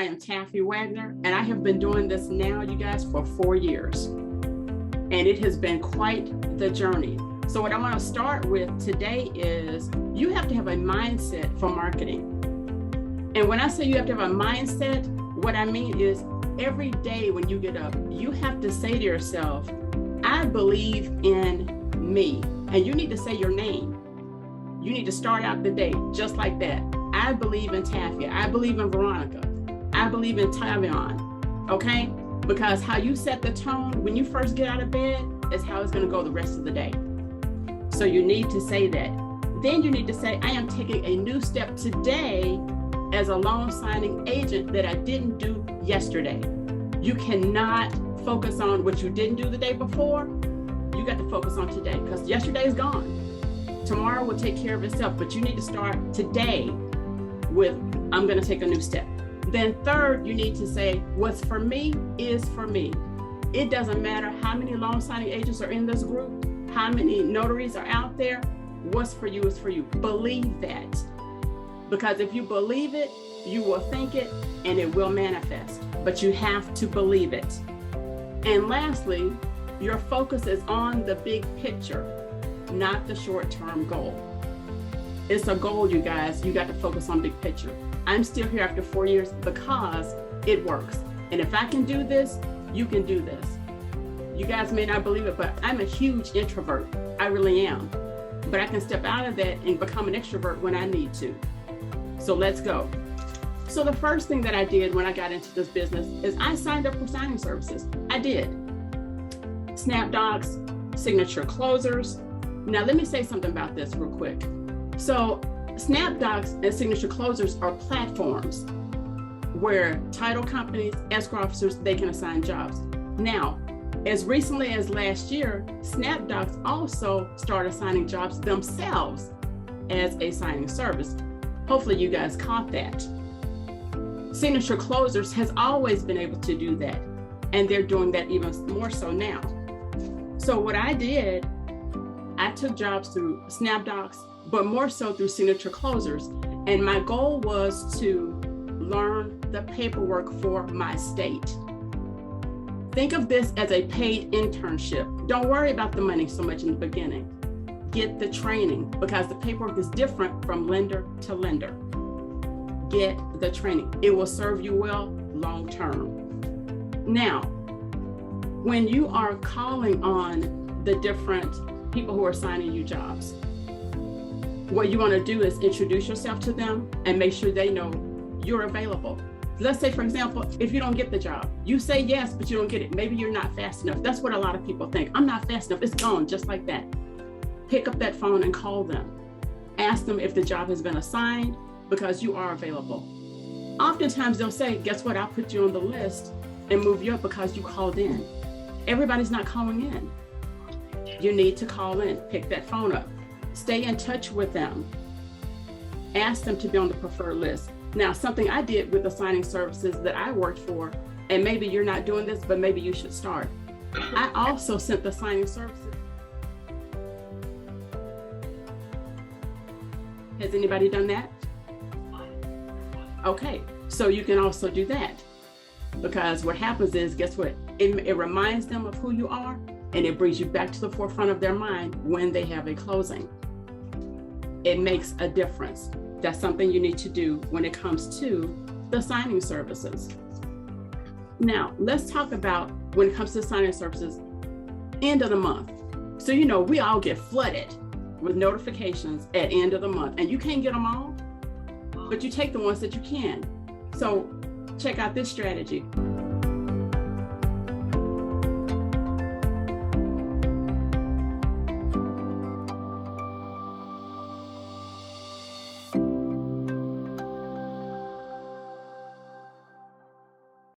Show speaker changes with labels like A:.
A: I am Taffy Wagner, and I have been doing this now, you guys, for 4 years. And it has been quite the journey. So what I want to start with today is you have to have a mindset for marketing. And when I say you have to have a mindset, what I mean is every day when you get up, you have to say to yourself, I believe in me. And you need to say your name. You need to start out the day just like that. I believe in Taffy. I believe in Veronica. I believe in Tavion. Okay? Because how you set the tone when you first get out of bed is how it's going to go the rest of the day. So you need to say that. Then you need to say, I am taking a new step today as a loan signing agent that I didn't do yesterday. You cannot focus on what you didn't do the day before. You got to focus on today because yesterday is gone. Tomorrow will take care of itself, but you need to start today with, I'm going to take a new step. Then third, you need to say, what's for me is for me. It doesn't matter how many loan signing agents are in this group, how many notaries are out there. What's for you is for you. Believe that. Because if you believe it, you will think it and it will manifest. But you have to believe it. And lastly, your focus is on the big picture, not the short-term goal. It's a goal, you guys. You got to focus on big picture. I'm still here after 4 years because it works. And if I can do this, you can do this. You guys may not believe it, but I'm a huge introvert. I really am. But I can step out of that and become an extrovert when I need to. So let's go. So the first thing that I did when I got into this business is I signed up for signing services. I did. SnapDocs, signature closers. Now let me say something about this real quick. So SnapDocs and signature closers are platforms where title companies, escrow officers, they can assign jobs. Now, as recently as last year, SnapDocs also started assigning jobs themselves as a signing service. Hopefully you guys caught that. Signature closers has always been able to do that, and they're doing that even more so now. So what I did, I took jobs through SnapDocs, but more so through signature closers. And my goal was to learn the paperwork for my state. Think of this as a paid internship. Don't worry about the money so much in the beginning. Get the training because the paperwork is different from lender to lender. Get the training. It will serve you well long term. Now, when you are calling on the different people who are signing you jobs, what you want to do is introduce yourself to them and make sure they know you're available. Let's say, for example, if you don't get the job, you say yes, but you don't get it. Maybe you're not fast enough. That's what a lot of people think. I'm not fast enough. It's gone just like that. Pick up that phone and call them. Ask them if the job has been assigned because you are available. Oftentimes they'll say, guess what? I'll put you on the list and move you up because you called in. Everybody's not calling in. You need to call in, pick that phone up. Stay in touch with them. Ask them to be on the preferred list. Now, something I did with the signing services that I worked for, and maybe you're not doing this, but maybe you should start. I also sent the signing services. Has anybody done that? Okay, so you can also do that. Because what happens is, guess what? It reminds them of who you are, and it brings you back to the forefront of their mind when they have a closing. It makes a difference. That's something you need to do when it comes to the signing services. Now, let's talk about when it comes to signing services, end of the month. So, you know, we all get flooded with notifications at end of the month, and you can't get them all, but you take the ones that you can. So check out this strategy.